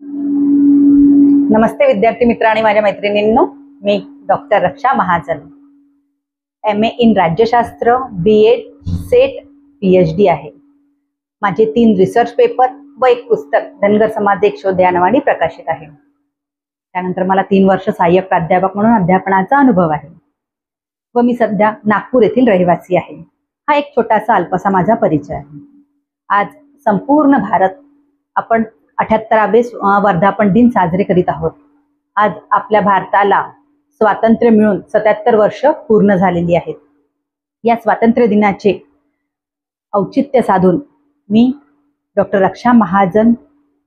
नमस्ते विद्यार्थी मित्र आणि माझ्या मैत्रिणींनो, मी doctor Raksha Mahajan, MA in राज्यशास्त्र, BEd, सेट, PhD आहे. माझे 3 रिसर्च पेपर व एक पुस्तक धनगर समाज एक शोध या नावाने प्रकाशित आहे. त्यानंतर मला 3 वर्ष सहाय्यक प्राध्यापक म्हणून अध्यापनाचा अनुभव आहे व मी सध्या नागपूर येथील रहिवासी आहे. हा एक छोटासा अल्पसा माझा परिचय आहे. आज संपूर्ण भारत आपण 78वे वर्धापन दिन साजरे करीत आहोत. आज आपल्या भारताला स्वातंत्र्य मिळून 77 वर्ष पूर्ण झालेली आहेत. या स्वातंत्र्य दिनाचे औचित्य साधून मी डॉक्टर रक्षा महाजन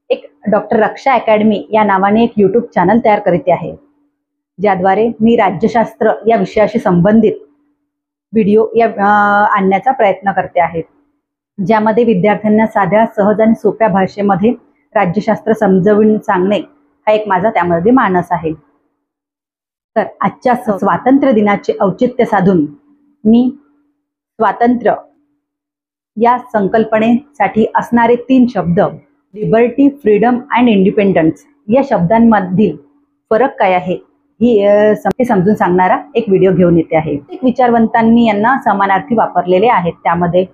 एक डॉक्टर रक्षा अकॅडमी या नावाने एक YouTube चॅनल तयार करते आहे, ज्याद्वारे मी राज्यशास्त्र या विषयाशी संबंधित व्हिडिओ आणण्याचा प्रयत्न करते आहे, ज्यामध्ये विद्यार्थ्यांना साध्या, सहज आणि सोप्या भाषेमध्ये राज्यशास्त्र समजावून सांगणे हा एक माझा त्यामध्ये मानस आहे. तर आजच्या स्वातंत्र्य दिनाचे औचित्य साधून मी स्वातंत्र्य या संकल्पनेसाठी असणारे 3 शब्द लिबर्टी, फ्रीडम अँड इंडिपेंडन्स या शब्दांमधील फरक काय आहे हे समजून सांगणारा एक व्हिडिओ घेऊन येते आहे. विचारवंतांनी यांना समानार्थी वापरलेले आहेत. त्यामध्ये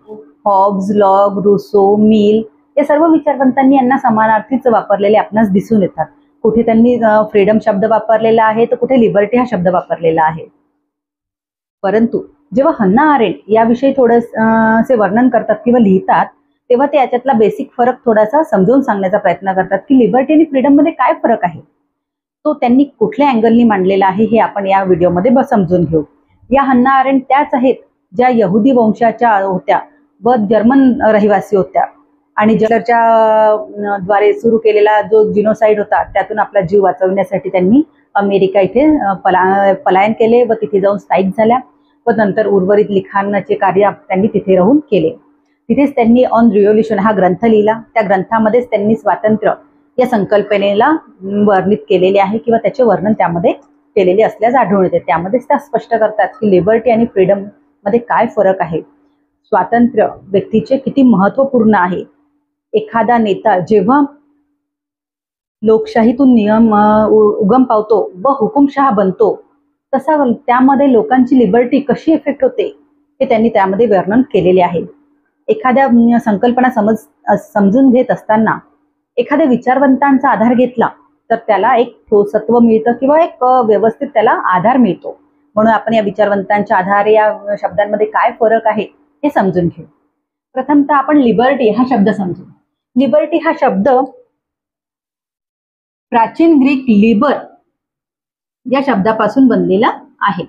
हॉब्स, लॉग, रुसो, मिल या सर्व विचारवंतांनी यांना समानार्थीच वापरलेले आपणास दिसून येतात. कुठे त्यांनी फ्रीडम शब्द वापरलेला आहे तर कुठे लिबर्टी हा शब्द वापरलेला आहे. परंतु जेव्हा हन्ना अरेंट याविषयी थोडेसे वर्णन करतात किंवा लिहितात, तेव्हा ते याच्यातला बेसिक फरक थोडासा समजून सांगण्याचा प्रयत्न करतात की लिबर्टी आणि फ्रीडम मध्ये काय फरक आहे. तो त्यांनी कुठल्या अँगलनी मांडलेला आहे हे आपण या व्हिडिओमध्ये समजून घेऊ. या हन्ना अरेंट त्याच आहेत ज्या यहुदी वंशाच्या होत्या व जर्मन रहिवासी होत्या आणि हिटलरच्या द्वारे सुरू केलेला जो जिनोसाइड होता त्यातून आपला जीव वाचवण्यासाठी त्यांनी अमेरिका इथे पलायन केले व तिथे जाऊन स्थायिक झाल्या व नंतर उर्वरित लिखाणाचे कार्य त्यांनी तिथे राहून केले. तिथेच त्यांनी ऑन रिव्होल्युशन हा ग्रंथ लिहिला. त्या ग्रंथामध्येच त्यांनी स्वातंत्र्य या संकल्पनेला वर्णित केलेले आहे किंवा त्याचे वर्णन त्यामध्ये केलेले असल्यास आढळून येते. त्यामध्येच त्या स्पष्ट करतात की लिबर्टी आणि फ्रीडम मध्ये काय फरक आहे, स्वातंत्र्य व्यक्तीचे किती महत्वपूर्ण आहे. एखादा नेता जेव्हा लोकशाहीतून नियम उगम पावतो व हुकुमशहा बनतो, तसा त्यामध्ये लोकांची लिबर्टी कशी इफेक्ट होते हे त्यांनी त्यामध्ये वर्णन केलेले आहे. एखाद्या संकल्पना समजून घेत असताना एखाद्या विचारवंतांचा आधार घेतला तर त्याला एक ठोसत्व मिळतं किंवा एक व्यवस्थित त्याला आधार मिळतो. म्हणून आपण या विचारवंतांच्या आधारे या शब्दांमध्ये काय फरक आहे हे समजून घेऊ. प्रथमतः आपण लिबर्टी हा शब्द समजू. लिबर्टी हा शब्द प्राचीन ग्रीक लिबर या शब्दापासून बनलेला आहे.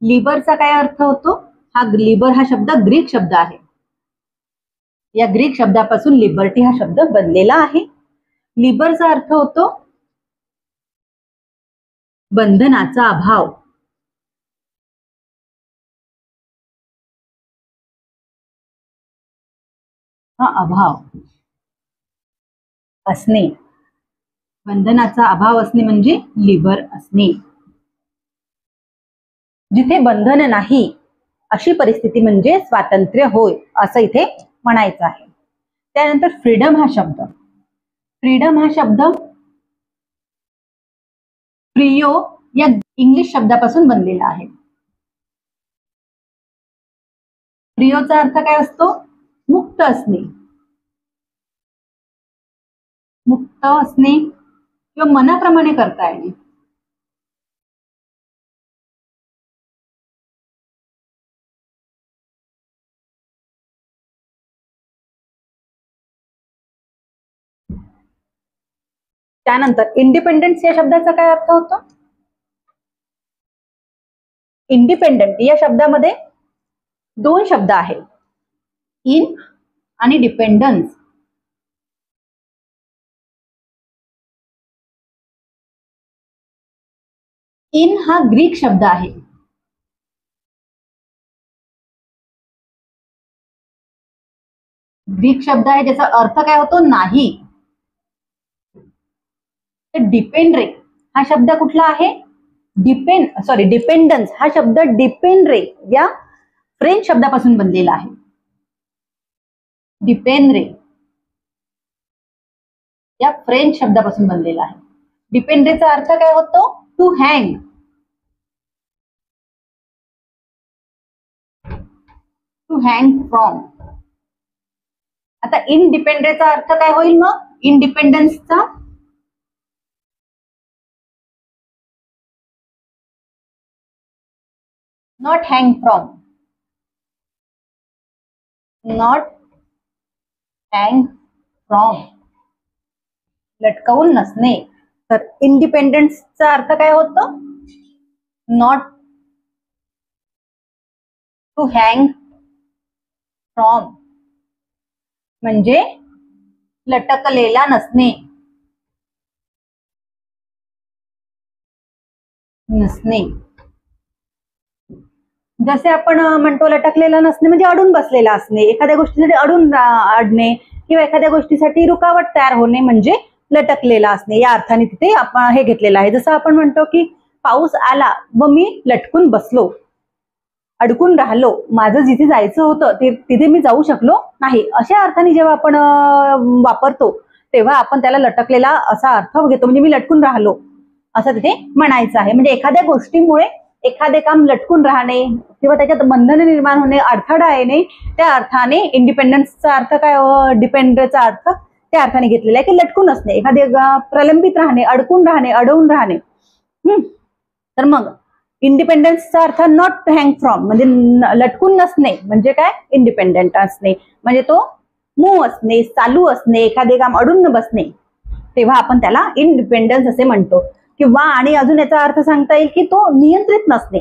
लिबरचा काय अर्थ होतो? लिबर हा शब्द ग्रीक शब्द आहे. या ग्रीक शब्दापासून लिबर्टी हा शब्द बनलेला आहे. लिबरचा अर्थ होतो बंधनाचा अभाव. हा अभाव असणे, बंधनाचा अभाव असणे म्हणजे लिबर असणे. जिथे बंधन नाही अशी परिस्थिती म्हणजे स्वातंत्र्य होय असं इथे म्हणायचं आहे. त्यानंतर फ्रीडम हा शब्द. फ्रीडम हा शब्द फ्रियो या इंग्लिश शब्दापासून बनलेला आहे. फ्रियोचा अर्थ काय असतो? मुक्त असणे, मुक्त असणे किंवा मनाप्रमाणे करता येणे. त्यानंतर इंडिपेंडन्स या शब्दाचा काय अर्थ होतो? इंडिपेंडंट या शब्दामध्ये 2 शब्द आहेत, इन आणि डिपेंडन्स. इन हा ग्रीक शब्द आहे. ग्रीक शब्द आहे ज्याचा अर्थ काय होतो? नाही. डिपेंड रे हा शब्द कुठला आहे? डिपेंडन्स हा शब्द डिपेंड रे या फ्रेंच शब्दापासून बनलेला आहे. डिपेंड रे या फ्रेंच शब्दापासून बनलेला आहे. डिपेंडेचा अर्थ काय होतो? To hang. To hang from. आता इनडिपेंडेंटचा अर्थ काय होईल मग? इंडिपेंडन्सचा not hang from. Not hang from, लटकवून नसणे. तर इंडिपेंडन्सचा अर्थ काय होतो? नॉट टू हँग फ्रॉम म्हणजे लटकलेला नसणे. नसणे जसे आपण म्हणतो लटकलेला नसणे म्हणजे अडून बसलेला असणे. एखाद्या गोष्टीसाठी अडून अडणे किंवा एखाद्या गोष्टीसाठी रुकावट तयार होणे म्हणजे लटकलेला असणे या अर्थाने तिथे आपण हे घेतलेलं आहे. जसं आपण म्हणतो की पाऊस आला व मी लटकून बसलो, अडकून राहिलो, माझं जिथे जायचं होतं तिथे मी जाऊ शकलो नाही, अशा अर्थाने जेव्हा आपण वापरतो तेव्हा आपण त्याला लटकलेला असा अर्थ घेतो. म्हणजे मी लटकून राहिलो असं तिथे म्हणायचं आहे. म्हणजे एखाद्या गोष्टीमुळे एखादे काम लटकून राहणे किंवा त्याच्यात बंधन निर्माण होणे, अडथळा येणे, त्या अर्थाने इंडिपेंडन्सचा अर्थ काय, डिपेंडचा अर्थ त्या अर्थाने घेतलेला आहे की लटकून असणे, एखादे प्रलंबित राहणे, अडकून राहणे, अडवून राहणे. तर मग इंडिपेंडन्सचा अर्थ नॉट हँग फ्रॉम म्हणजे लटकून नसणे म्हणजे काय? इंडिपेंडंट असणे म्हणजे तो मूव्ह असणे, चालू असणे, एखादे काम अडून न बसणे, तेव्हा आपण त्याला इंडिपेंडन्स असे म्हणतो. किंवा आणि अजून याचा अर्थ सांगता येईल की तो नियंत्रित नसणे.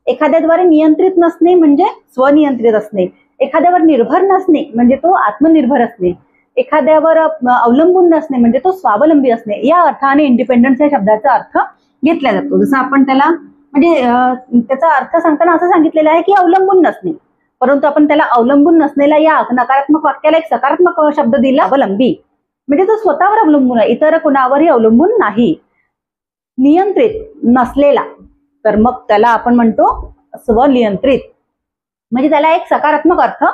एखाद्याद्वारे नियंत्रित नसणे म्हणजे स्वनियंत्रित असणे. एखाद्यावर निर्भर नसणे म्हणजे तो आत्मनिर्भर असणे. एखाद्यावर अवलंबून नसणे म्हणजे तो स्वावलंबी असणे. या अर्थाने इंडिपेंडन्स या शब्दाचा अर्थ घेतला जातो. जसं आपण त्याला म्हणजे त्याचा अर्थ सांगताना असं सांगितलेलं आहे की अवलंबून नसणे, परंतु आपण त्याला अवलंबून नसलेला या नकारात्मक वाक्याला एक सकारात्मक शब्द दिला, अवलंबी. म्हणजे तो स्वतःवर अवलंबून आहे, इतर कुणावरही अवलंबून नाही. नियंत्रित नसलेला तर मग त्याला आपण म्हणतो स्वनियंत्रित, म्हणजे त्याला एक सकारात्मक अर्थ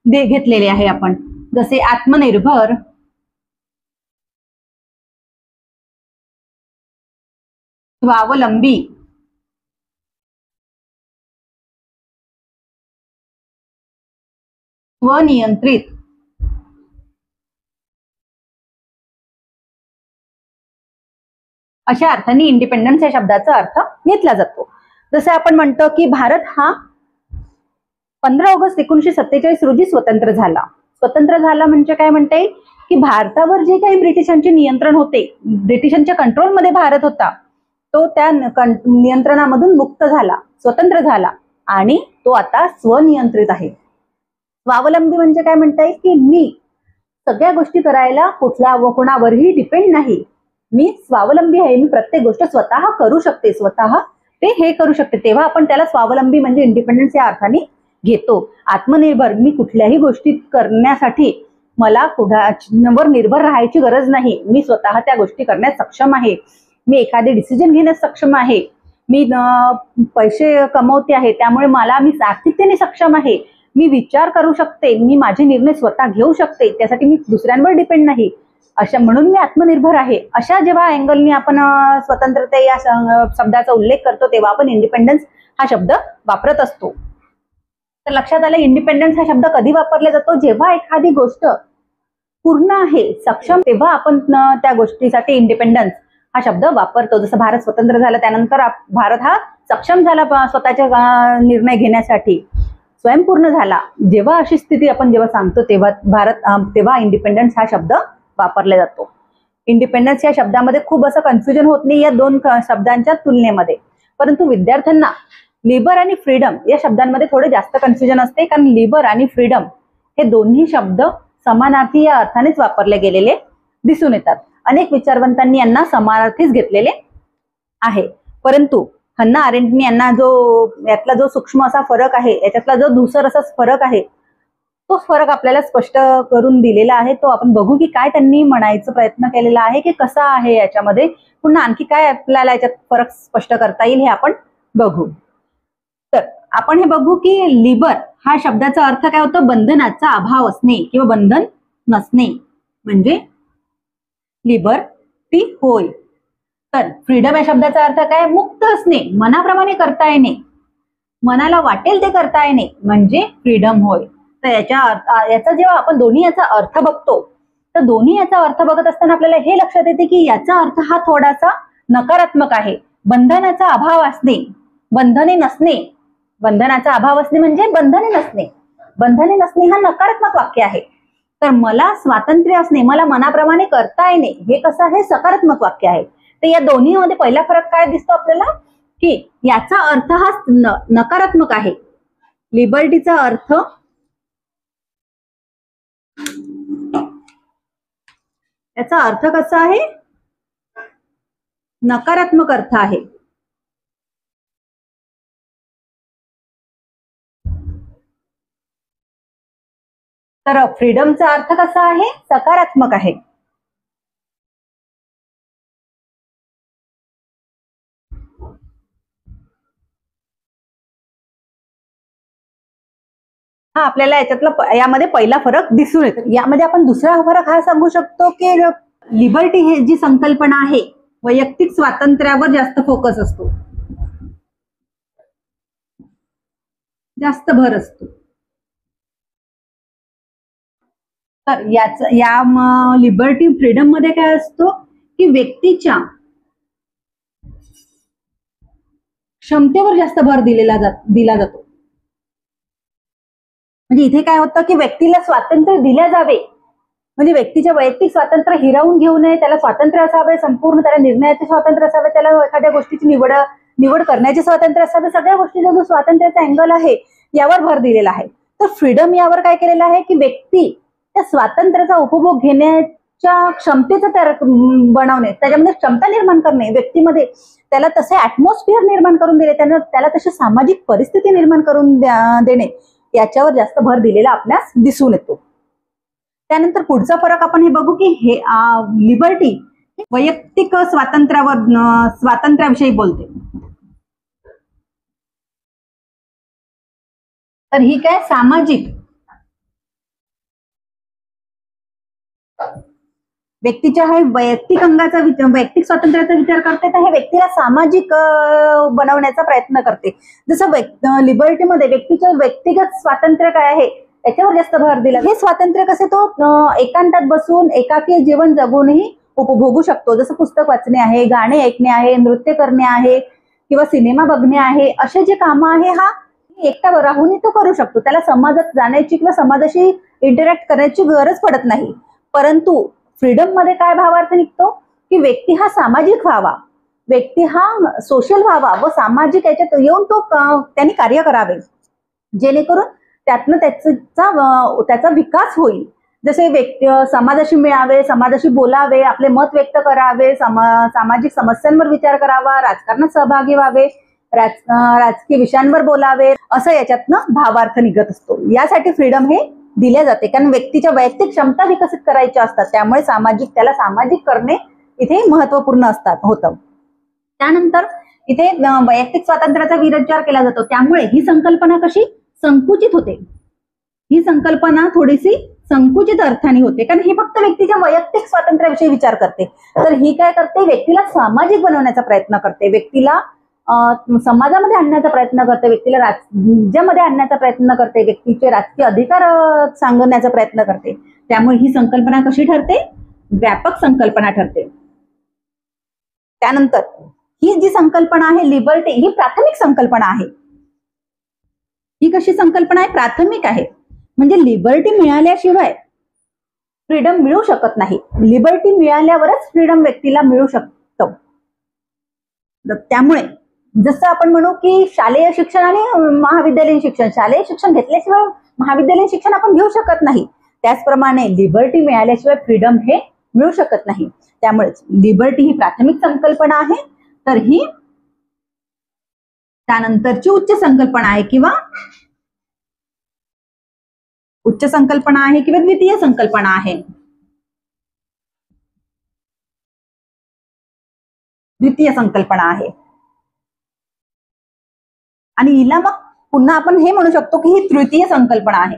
घेतलेले आहे आपण. जसे आत्मनिर्भर, स्वावलंबी, स्वनियंत्रित, अशा अर्थाने इंडिपेंडन्स या शब्दाचा अर्थ घेतला जातो. जसे आपण म्हणतो की भारत हा 15 ऑगस्ट 1947 रोजी स्वतंत्र झाला. स्वतंत्र झाला म्हणजे काय म्हणता येईल की भारतावर जे काही ब्रिटिशांचे नियंत्रण होते, ब्रिटिशांच्या कंट्रोलमध्ये भारत होता, तो त्या नियंत्रणामधून मुक्त झाला, स्वतंत्र झाला आणि तो आता स्वनियंत्रित आहे. स्वावलंबी म्हणजे काय म्हणता येईल की मी सगळ्या गोष्टी करायला कोणावरही डिपेंड नाही, मी स्वावलंबी आहे, मी प्रत्येक गोष्ट स्वतः करू शकते, स्वतः ते हे करू शकते, तेव्हा आपण त्याला स्वावलंबी म्हणजे इंडिपेंडन्स या अर्थाने घेतो. आत्मनिर्भर, मी कुठल्याही गोष्टी करण्यासाठी मला कुणावर निर्भर राहायची गरज नाही, मी स्वतः त्या गोष्टी करण्यास सक्षम आहे, मी एखादे डिसिजन घेण्यास सक्षम आहे, मी पैसे कमवते आहे त्यामुळे मी आर्थिकतेने सक्षम आहे, मी विचार करू शकते, मी माझे निर्णय स्वतः घेऊ शकते, त्यासाठी मी दुसऱ्यांवर डिपेंड नाही, अशा म्हणून मी आत्मनिर्भर आहे. अशा जेव्हा अँगलनी आपण स्वतंत्रता या शब्दाचा उल्लेख करतो तेव्हा आपण इंडिपेंडन्स हा शब्द वापरत असतो. तर लक्षात आलं, इंडिपेंडन्स हा शब्द कधी वापरला जातो? जेव्हा एखादी गोष्ट पूर्ण आहे, सक्षम, तेव्हा आपण त्या गोष्टीसाठी इंडिपेंडन्स हा शब्द वापरतो. जसं भारत स्वतंत्र झाला त्यानंतर भारत हा सक्षम झाला स्वतःच्या निर्णय घेण्यासाठी, स्वयंपूर्ण झाला, जेव्हा अशी स्थिती आपण जेव्हा सांगतो तेव्हा इंडिपेंडन्स हा शब्द वापरला जातो. इंडिपेंडन्स या शब्दामध्ये खूप असं कन्फ्युजन होत नाही या दोन शब्दांच्या तुलनेमध्ये, परंतु विद्यार्थ्यांना लिबर आणि फ्रीडम या शब्दांमध्ये थोडे जास्त कन्फ्युजन असते, कारण लिबर आणि फ्रीडम हे दोन्ही शब्द समानार्थी या अर्थानेच वापरले गेलेले दिसून येतात. अनेक विचारवंतांनी यांना समानार्थीच घेतलेले आहे, परंतु हन्ना अरेंटनी यांना यातला जो सूक्ष्म असा फरक आहे, याच्यातला जो धुसर असा फरक आहे, तो फरक आपल्याला स्पष्ट करून दिलेला आहे. तो आपण बघू की काय त्यांनी म्हणायचा प्रयत्न केलेला आहे, की कसा आहे याच्यामध्ये, पुन्हा आणखी काय आपल्याला याच्यात फरक स्पष्ट करता येईल हे आपण बघू. तर आपण हे बघू की लिबर हा शब्दाचा अर्थ काय होतो? बंधनाचा अभाव असणे किंवा बंधन नसणे, म्हणजे लिबर्टी होय. तर फ्रीडम या शब्दाचा अर्थ काय? मुक्त असणे, मनाप्रमाणे करता येणे, मनाला वाटेल ते करता येणे म्हणजे फ्रीडम होय. तर याचा जेव्हा आपण दोन्ही याचा अर्थ बघतो, तर दोन्ही याचा अर्थ बघत असताना आपल्याला हे लक्षात येते की याचा अर्थ हा थोडासा नकारात्मक आहे. बंधनाचा अभाव असणे, बंधने नसणे, बंधनाचा अभाव असणे म्हणजे बंधने नसणे, बंधने नसणे हा नकारात्मक वाक्य आहे. तर मला स्वातंत्र्य असणे, मला मनाप्रमाणे करता येणे, हे कसं आहे? सकारात्मक वाक्य आहे. तर या दोन्हीमध्ये पहिला फरक काय दिसतो आपल्याला? की याचा अर्थ हा नकारात्मक आहे. लिबर्टीचा अर्थ याचा अर्थ कसा आहे? नकारात्मक अर्थ आहे. तर फ्रीडमचा अर्थ कसा आहे? सकारात्मक आहे. हा आपल्याला यामध्ये पहिला फरक दिसून येतो. यामध्ये आपण दुसरा फरक हा सांगू शकतो की लिबर्टी हे जी संकल्पना आहे, वैयक्तिक स्वातंत्र्यावर जास्त फोकस असतो, जास्त भर असतो. तर या लिबर्टी फ्रीडम मध्ये काय असतो की व्यक्तीच्या क्षमतेवर जास्त भर दिला जातो. म्हणजे इथे काय होतं की व्यक्तीला स्वातंत्र्य दिले जावे, म्हणजे व्यक्तीचे वैयक्तिक स्वातंत्र्य हिरावून घेऊ नये, त्याला स्वातंत्र्य असावे, संपूर्ण त्याला निर्णयाचे स्वातंत्र्य असावे, त्याला एखाद्या गोष्टीची निवड करण्याचे स्वातंत्र्य असावे, सगळ्या गोष्टीचा जो स्वातंत्र्याचा अँगल आहे यावर भर दिलेला आहे. तर फ्रीडम यावर काय केलेलं आहे की व्यक्ती त्या स्वातंत्र्याचा उपभोग घेण्याच्या क्षमतेचं बनवणे, त्याच्यामध्ये क्षमता निर्माण करणे, व्यक्तीमध्ये त्याला तसे ऍटमॉस्फिअर निर्माण करून दिले, त्याला तशी सामाजिक परिस्थिती निर्माण करून देणे, याच्यावर जास्त भर दिलेला आपल्यास दिसून येतो. त्यानंतर पुढचा फरक आपण हे बघू की हे लिबर्टी वैयक्तिक स्वातंत्र्याविषयी बोलते. तर ही काय? सामाजिक व्यक्तीच्या हे वैयक्तिक वैयक्तिक स्वातंत्र्याचा विचार करते, तर हे व्यक्तीला सामाजिक बनवण्याचा प्रयत्न करते. जसं लिबर्टीमध्ये व्यक्तीच्या व्यक्तिगत स्वातंत्र्य काय आहे त्याच्यावर जास्त भर दिला. हे स्वातंत्र्य कसे तो एकांतात बसून एकाकी जीवन जगूनही उपभोगू शकतो. जसं पुस्तक वाचणे आहे, गाणे ऐकणे आहे, नृत्य करणे आहे किंवा सिनेमा बघणे आहे, असे जे कामं आहे हा एकटा राहूनही तो करू शकतो. त्याला समाजात जाण्याची किंवा समाजाशी इंटरॅक्ट करण्याची गरज पडत नाही. परंतु फ्रीडम मध्ये काय भावार्थ निघतो की व्यक्ती हा सामाजिक व्हावा, व्यक्ती हा सोशल व्हावा व सामाजिक याच्यात येऊन तो त्यांनी कार्य करावे, जेणेकरून त्यातनं त्याचा विकास होईल. जसे व्यक्ती समाजाशी मिळावे, समाजाशी बोलावे, आपले मत व्यक्त करावे, सामाजिक समस्यांवर विचार करावा, राजकारणात सहभागी व्हावे, राजकीय विषयांवर बोलावे, असं याच्यातनं भावार्थ निघत असतो. यासाठी फ्रीडम हे दिले जाते, कारण व्यक्तीच्या वैयक्तिक क्षमता विकसित करायच्या असतात, त्यामुळे त्याला सामाजिक करणे इथे महत्वपूर्ण होतं. त्यानंतर इथे वैयक्तिक स्वातंत्र्याचा विचार केला जातो, त्यामुळे ही संकल्पना कशी संकुचित होते. ही संकल्पना थोडीशी संकुचित अर्थाने होते, कारण ही फक्त व्यक्तीच्या वैयक्तिक स्वातंत्र्याविषयी विचार करते. तर ही काय करते? व्यक्तीला सामाजिक बनवण्याचा प्रयत्न करते, व्यक्तीला समाजामध्ये आणण्याचा प्रयत्न करते, व्यक्तीला राज्यामध्ये आणण्याचा प्रयत्न करते, व्यक्तीचे राजकीय अधिकार सांगण्याचा प्रयत्न करते. त्यामुळे ही संकल्पना कशी ठरते? व्यापक संकल्पना ठरते. त्यानंतर ही जी संकल्पना आहे लिबर्टी, ही प्राथमिक संकल्पना आहे. ही कशी संकल्पना आहे? प्राथमिक आहे. म्हणजे लिबर्टी मिळाल्याशिवाय फ्रीडम मिळू शकत नाही. लिबर्टी मिळाल्यावरच फ्रीडम व्यक्तीला मिळू शकतं. त्यामुळे जसं आपण म्हणू की शालेय शिक्षण आणि महाविद्यालयीन शिक्षण, शालेय शिक्षण घेतल्याशिवाय महाविद्यालयीन शिक्षण आपण घेऊ शकत नाही, त्याचप्रमाणे लिबर्टी मिळाल्याशिवाय फ्रीडम हे मिळू शकत नाही. त्यामुळे लिबर्टी ही प्राथमिक संकल्पना आहे. तर ही त्यानंतरची उच्च संकल्पना आहे किंवा द्वितीय संकल्पना आहे. द्वितीय संकल्पना आहे आणि हिला मग पुन्हा आपण हे म्हणू शकतो की ही तृतीय संकल्पना आहे.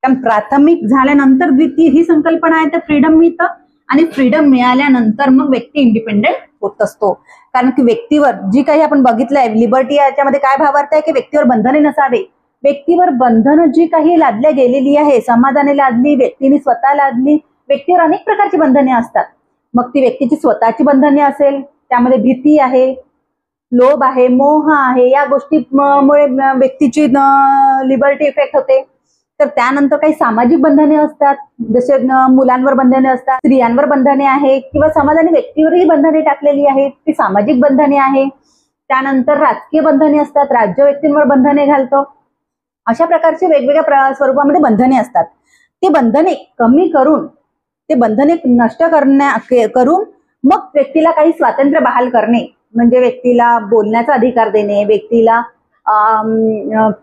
कारण प्राथमिक झाल्यानंतर द्वितीय ही संकल्पना आहे, तर फ्रीडम मिळतं आणि फ्रीडम मिळाल्यानंतर मग व्यक्ती इंडिपेंडेंट होत असतो. कारण की व्यक्तीवर जी काही आपण बघितलंय लिबर्टी याच्यामध्ये काय भावार्थ आहे की व्यक्तीवर बंधने नसावे. व्यक्तीवर बंधनं जी काही लादल्या गेलेली आहे, समाजाने लादली, व्यक्तीने स्वतः लादली. व्यक्तीवर अनेक प्रकारची बंधने असतात. मग ती व्यक्तीची स्वतःची बंधने असेल, त्यामध्ये भीती आहे, लोभ आहे, मोह आहे, या गोष्टीमुळे व्यक्तीची लिबर्टी इफेक्ट होते. तर त्यानंतर काही सामाजिक बंधने असतात, जसे मुलांवर बंधने असतात, स्त्रियांवर बंधने आहे, किंवा समाजाने व्यक्तीवरही बंधने टाकलेली आहेत, ती सामाजिक बंधने आहे. त्यानंतर राजकीय बंधने असतात, राज्य व्यक्तींवर बंधने घालतो. अशा प्रकारचे वेगवेगळ्या स्वरूपामध्ये बंधने असतात. ते बंधने कमी करून, ते बंधने नष्ट करून मग व्यक्तीला काही स्वातंत्र्य बहाल करणे, म्हणजे व्यक्तीला बोलण्याचा अधिकार देणे, व्यक्तीला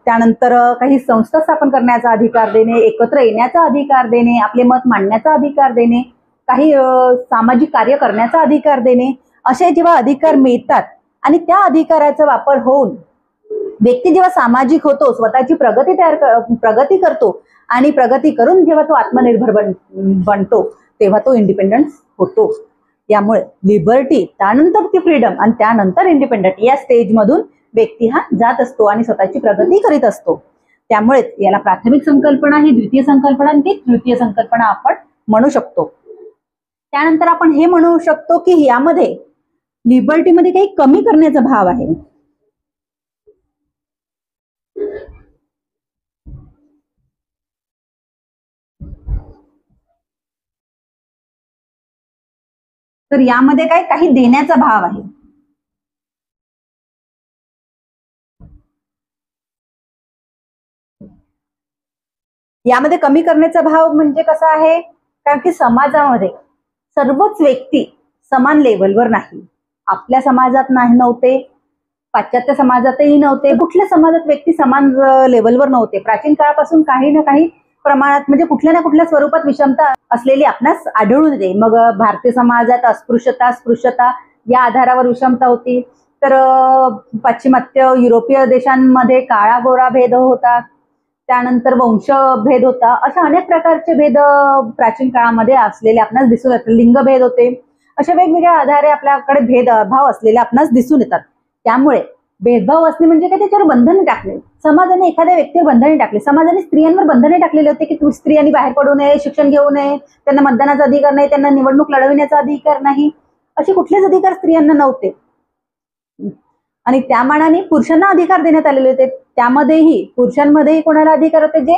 त्यानंतर काही संस्था स्थापन करण्याचा अधिकार देणे, एकत्र येण्याचा अधिकार देणे, आपले मत मांडण्याचा अधिकार देणे, काही सामाजिक कार्य करण्याचा अधिकार देणे, असे जेव्हा अधिकार मिळतात आणि त्या अधिकाराचा वापर होऊन व्यक्ती जेव्हा सामाजिक होतो, स्वतःची प्रगती करतो आणि प्रगती करून जेव्हा तो आत्मनिर्भर बनतो, तेव्हा तो इंडिपेंडन्स होतो. यामुळे लिबर्टी, त्यानंतर ती फ्रीडम आणि त्यानंतर इंडिपेंडंट, या स्टेजमधून व्यक्ती हा जात असतो आणि स्वतःची प्रगती करीत असतो. त्यामुळे याला प्राथमिक संकल्पना, ही द्वितीय संकल्पना आणि ती तृतीय संकल्पना आपण म्हणू शकतो. त्यानंतर आपण हे म्हणू शकतो की यामध्ये लिबर्टीमध्ये काही कमी करण्याचा भाव आहे. तर यामध्ये काय काही देण्याचा भाव आहे. यामध्ये कमी करण्याचा भाव म्हणजे कसा आहे, कारण की समाजामध्ये सर्वच व्यक्ती समान लेवलवर नाही. आपल्या समाजात नव्हते, पाश्चात्य समाजातही नव्हते, कुठल्या समाजात व्यक्ती समान लेवलवर नव्हते. प्राचीन काळापासून काही ना काही प्रमाणात, म्हणजे कुठल्या ना कुठल्या स्वरूपात विषमता असलेली आपणास आढळून येते. मग भारतीय समाजात स्पृश्यता या आधारावर विषमता होती, तर पाश्चिमात्य युरोपीय देशांमध्ये काळा गोरा भेद होता, त्यानंतर वंश भेद होता. अशा अनेक प्रकारचे भेद प्राचीन काळामध्ये असलेले आपणास दिसून येतात. लिंगभेद होते. अशा वेगवेगळ्या आधारे आपल्याकडे भेदभाव असलेले आपणास दिसून येतात. त्यामुळे भेदभाव असणे म्हणजे काय, त्याच्यावर बंधने टाकले. समाजाने एखाद्या व्यक्तीवर बंधने टाकले. समाजाने स्त्रियांवर बंधने टाकलेले होते की स्त्रियांनी बाहेर पडू नये, शिक्षण घेऊ नये, त्यांना मतदानाचा अधिकार नाही, त्यांना निवडणूक लढविण्याचा अधिकार नाही, असे कुठलेच अधिकार स्त्रियांना नव्हते. आणि त्या मानाने पुरुषांना अधिकार देण्यात आलेले होते. त्यामध्येही पुरुषांमध्येही कोणाला अधिकार होते, जे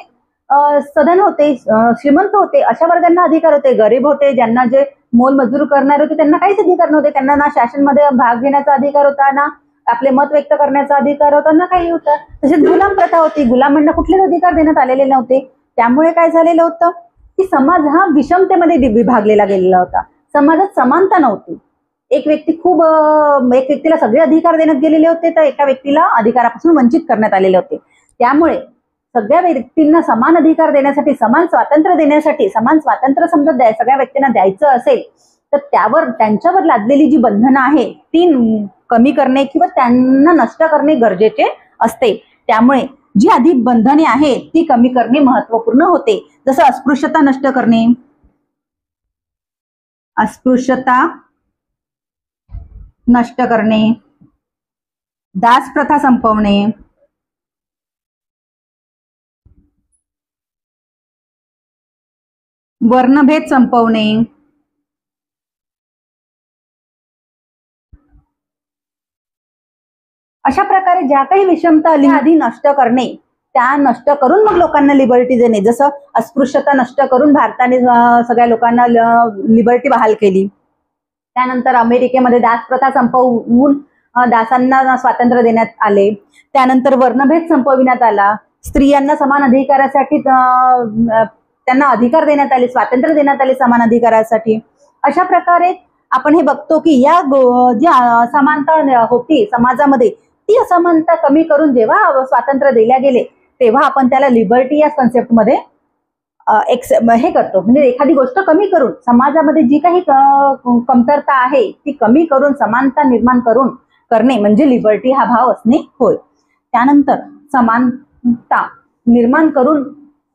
सधन होते, श्रीमंत होते, अशा वर्गांना अधिकार होते. गरीब होते, ज्यांना जे मोलमजूर करणारे होते, त्यांना काहीच अधिकार नव्हते. त्यांना ना शासनमध्ये भाग घेण्याचा अधिकार होता, ना आपले मत व्यक्त करण्याचा अधिकार होता, ना काही होता. तसेच गुलाम प्रथा होती. गुलामांना कुठलेच अधिकार देण्यात आलेले नव्हते. त्यामुळे काय झालेलं होतं की समाज हा विषमतेमध्ये विभागलेला गेलेला होता. समाजात समानता नव्हती. एक व्यक्तीला सगळे अधिकार देण्यात गेलेले होते, तर एका व्यक्तीला अधिकारापासून वंचित करण्यात आलेले होते. त्यामुळे सगळ्या व्यक्तींना समान अधिकार देण्यासाठी, समान स्वातंत्र्य देण्यासाठी, समान स्वातंत्र्य समजा सगळ्या व्यक्तींना द्यायचं असेल, तर त्यांच्यावर लादलेली जी बंधनं आहे ती कमी करणे किंवा त्यांना नष्ट करणे गरजेचे असते. त्यामुळे जी आधी बंधने आहेत ती कमी करणे महत्वपूर्ण होते. जसं अस्पृश्यता नष्ट करणे, दास प्रथा संपवणे, वर्णभेद संपवणे, अशा प्रकारे ज्या काही विषमता आधी नष्ट करणे, त्या नष्ट करून मग लोकांना लिबर्टी देणे. जसं अस्पृश्यता नष्ट करून भारताने सगळ्या लोकांना लिबर्टी बहाल केली. त्यानंतर अमेरिकेमध्ये दास प्रथा संपवून दासांना स्वातंत्र्य देण्यात आले. त्यानंतर वर्णभेद संपविण्यात आला. स्त्रियांना समान अधिकारासाठी त्यांना अधिकार देण्यात आले, स्वातंत्र्य देण्यात आले समान अधिकारासाठी. अशा प्रकारे आपण हे बघतो की या जी असमानता होती समाजामध्ये, ती असमानता कमी करून जेव्हा स्वातंत्र्य दिल्या गेले, तेव्हा आपण त्याला लिबर्टी या कन्सेप्टमध्ये हे करतो. म्हणजे एखादी गोष्ट कमी करून, समाजामध्ये जी काही कमतरता आहे ती कमी करून समानता निर्माण करणे म्हणजे लिबर्टी हा भाव असणे होय. त्यानंतर समानता निर्माण करून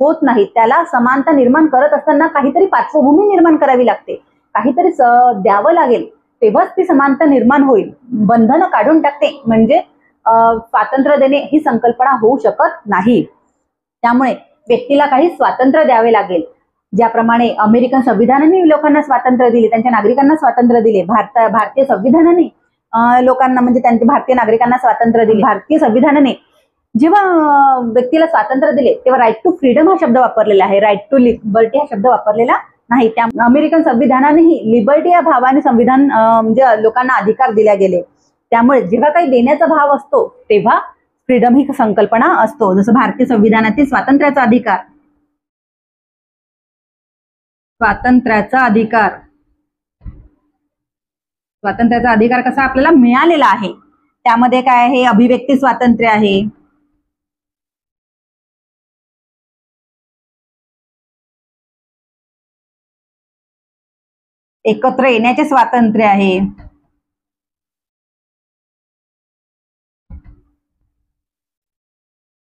होत नाही. त्याला समानता निर्माण करत असताना काहीतरी पार्श्वभूमी निर्माण करावी लागते, काहीतरी द्यावं लागेल, तेव्हाच ती समानता निर्माण होईल. बंधनं काढून टाकते म्हणजे स्वातंत्र्य देणे ही संकल्पना होऊ शकत नाही. त्यामुळे व्यक्तीला काही स्वातंत्र्य द्यावे लागेल. ज्याप्रमाणे अमेरिकन संविधानाने लोकांना स्वातंत्र्य दिले, त्यांच्या नागरिकांना स्वातंत्र्य दिले, भारतीय संविधानाने लोकांना म्हणजे त्यांच्या भारतीय नागरिकांना स्वातंत्र्य दिले. भारतीय संविधानाने जेव्हा व्यक्तीला स्वातंत्र्य दिले तेव्हा राईट टू फ्रीडम हा शब्द वापरलेला आहे, राईट टू लिबर्टी हा शब्द वापरलेला नाही. त्या अमेरिकन संविधानानेही लिबर्टी या भावाने संविधान म्हणजे लोकांना अधिकार दिले गेले. त्यामुळे जेव्हा काही देण्याचा भाव असतो तेव्हा फ्रीडम ही संकल्पना असतो. जसं भारतीय संविधानातील स्वातंत्र्याचा अधिकार, स्वातंत्र्याचा अधिकार कसा आपल्याला मिळालेला आहे. त्यामध्ये काय आहे, अभिव्यक्ती स्वातंत्र्य आहे, एकत्र येण्याचे स्वातंत्र्य आहे,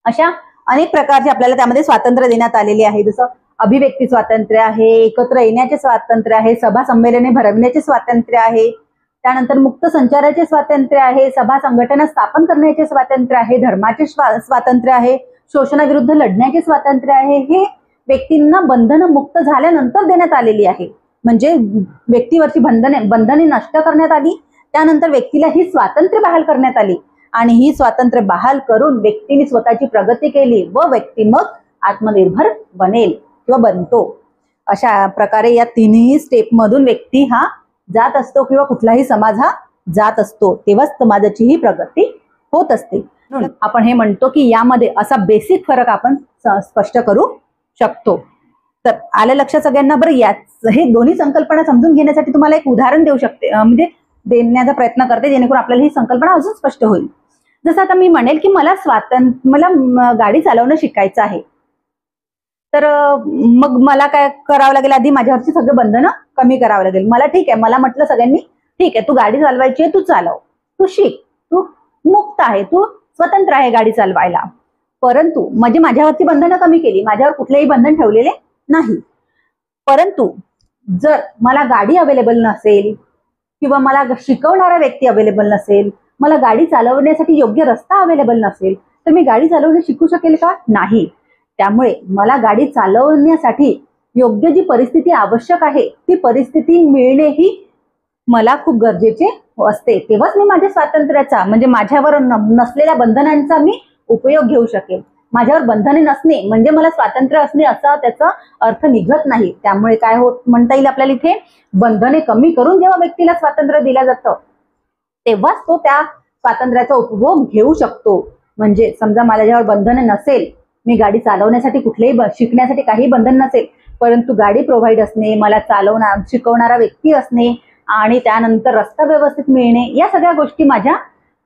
अशा अनेक प्रकारचे आपल्याला त्यामध्ये स्वातंत्र्य देण्यात आलेले आहे. जसं अभिव्यक्ती स्वातंत्र्य आहे, एकत्र येण्याचे स्वातंत्र्य आहे, सभा संमेलने भरवण्याचे स्वातंत्र्य आहे, त्यानंतर मुक्त संचाराचे स्वातंत्र्य आहे, सभा संघटना स्थापन करण्याचे स्वातंत्र्य आहे, धर्माचे स्वातंत्र्य आहे, शोषणाविरुद्ध लढण्याचे स्वातंत्र्य आहे. हे व्यक्तींना बंधनं मुक्त झाल्यानंतर देण्यात आलेली आहे. म्हणजे व्यक्तीवरची बंधने नष्ट करण्यात आली, त्यानंतर व्यक्तीला ही स्वातंत्र्य बहाल करण्यात आली आणि ही स्वातंत्र्य बहाल करून व्यक्तीने स्वतःची प्रगती केली व व्यक्ती मग आत्मनिर्भर बनेल किंवा बनतो. अशा प्रकारे या तिन्ही स्टेप मधून व्यक्ती हा जात असतो किंवा कुठलाही समाज हा जात असतो, तेव्हाच समाजाची ही प्रगती होत असते. म्हणून आपण हे म्हणतो की यामध्ये असा बेसिक फरक आपण स्पष्ट करू शकतो. तर आलं लक्षात सगळ्यांना? बरं, हे दोन्ही संकल्पना समजून घेण्यासाठी तुम्हाला एक उदाहरण देऊ शकते, म्हणजे देण्याचा प्रयत्न करते जेणेकरून आपल्याला ही संकल्पना अजून स्पष्ट होईल. जसं आता मी म्हणेल की मला गाडी चालवणं शिकायचं आहे, तर मग मला काय करावं लागेल, आधी माझ्यावरची सगळं बंधनं कमी करावं लागेल. मला ठीक आहे, मला म्हटलं सगळ्यांनी ठीक आहे, तू गाडी चालवायची आहे, तू चालव, तू शिक, तू मुक्त आहे, तू स्वतंत्र आहे गाडी चालवायला. परंतु म्हणजे माझ्यावरची बंधनं कमी केली, माझ्यावर कुठलेही बंधन ठेवलेले नाही. परंतु जर मला गाडी अवेलेबल नसेल किंवा मला शिकवणारा व्यक्ती अवेलेबल नसेल, मला गाडी चालवण्यासाठी योग्य रस्ता अवेलेबल नसेल, तर मी गाडी चालवणे शिकू शकेल का? नाही. त्यामुळे मला गाडी चालवण्यासाठी योग्य जी परिस्थिती आवश्यक आहे ती परिस्थिती मिळणे ही मला खूप गरजेचे असते. तेव्हाच मी माझ्या स्वातंत्र्याचा म्हणजे माझ्यावर नसलेल्या बंधनांचा मी उपयोग घेऊ शकेल. माझ्यावर बंधने नसणे म्हणजे मला स्वातंत्र्य असणे असा त्याचा अर्थ निघत नाही. त्यामुळे काय म्हणता येईल आपल्याला इथे, बंधने कमी करून जेव्हा व्यक्तीला स्वातंत्र्य दिलं जातं तेव्हाच तो त्या स्वातंत्र्याचा उपभोग घेऊ शकतो. म्हणजे समजा माझ्यावर बंधने नसेल, मी गाडी चालवण्यासाठी कुठलेही शिकण्यासाठी काही बंधन नसेल, परंतु गाडी प्रोव्हाइड असणे, मला शिकवणारा व्यक्ती असणे आणि त्यानंतर रस्ता व्यवस्थित मिळणे, या सगळ्या गोष्टी माझ्या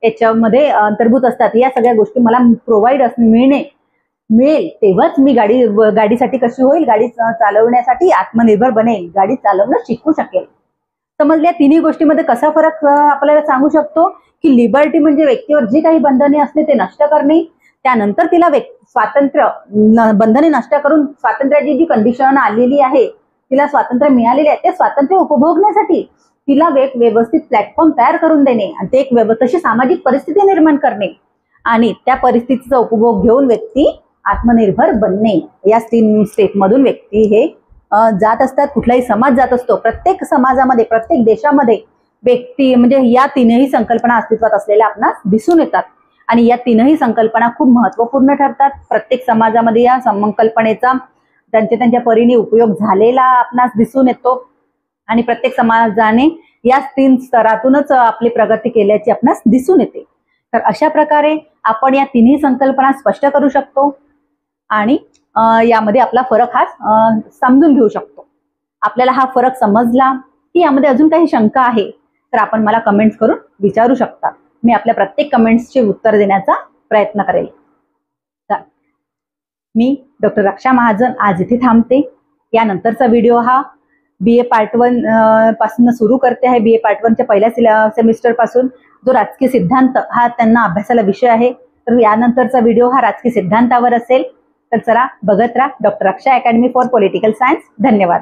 याच्यामध्ये अंतर्भूत असतात. या सगळ्या गोष्टी मला प्रोव्हाइड मिळेल तेव्हाच मी गाडीसाठी कशी होईल, गाडी चालवण्यासाठी आत्मनिर्भर बनेल, गाडी चालवणं शिकू शकेल. समजल्या तिन्ही गोष्टीमध्ये कसा फरक आपल्याला सांगू शकतो की लिबर्टी म्हणजे व्यक्तीवर जी काही बंधने असते ते नष्ट करणे, त्यानंतर तिला बंधने नष्ट करून स्वातंत्र्याची जी कंडिशन आलेली आहे, तिला स्वातंत्र्य मिळालेले आहे, ते स्वातंत्र्य उपभोगण्यासाठी तिला एक व्यवस्थित प्लॅटफॉर्म तयार करून देणे आणि ते एक तशी सामाजिक परिस्थिती निर्माण करणे आणि त्या परिस्थितीचा उपभोग घेऊन व्यक्ती आत्मनिर्भर बनणे. या 3 स्टेपमधून व्यक्ती हे जात असतात. कुठलाही समाज जात असतो. प्रत्येक समाजामध्ये, प्रत्येक देशामध्ये व्यक्ती म्हणजे या तीनही संकल्पना अस्तित्वात असलेल्या आपणास दिसून येतात आणि या तीनही संकल्पना खूप महत्वपूर्ण ठरतात. प्रत्येक समाजामध्ये या संकल्पनेचा त्यांच्या परीने उपयोग झालेला आपणास दिसून येतो आणि प्रत्येक समाजाने या 3 स्तरातूनच आपली प्रगती केल्याची आपणास दिसून येते. तर अशा प्रकारे आपण या तिन्ही संकल्पना स्पष्ट करू शकतो आणि यामध्ये आपला फरक हा समजून घेऊ शकतो. आपल्याला हा फरक समजला की यामध्ये अजून काही शंका आहे तर आपण मला कमेंट्स करून विचारू शकता. मी आपल्या प्रत्येक कमेंट्सचे उत्तर देण्याचा प्रयत्न करेल. मी डॉक्टर रक्षा महाजन आज इथे थांबते. यानंतरचा व्हिडिओ हा BA पार्ट 1 पासून सुरू करते आहे. BA पार्ट 1च्या पहिल्या सेमिस्टर पासून जो राजकीय सिद्धांत हा त्यांना अभ्यासाला विषय आहे, तर यानंतरचा व्हिडिओ हा राजकीय सिद्धांतावर असेल. तर चला बघत राहा doctor Raksha academy for political science. धन्यवाद.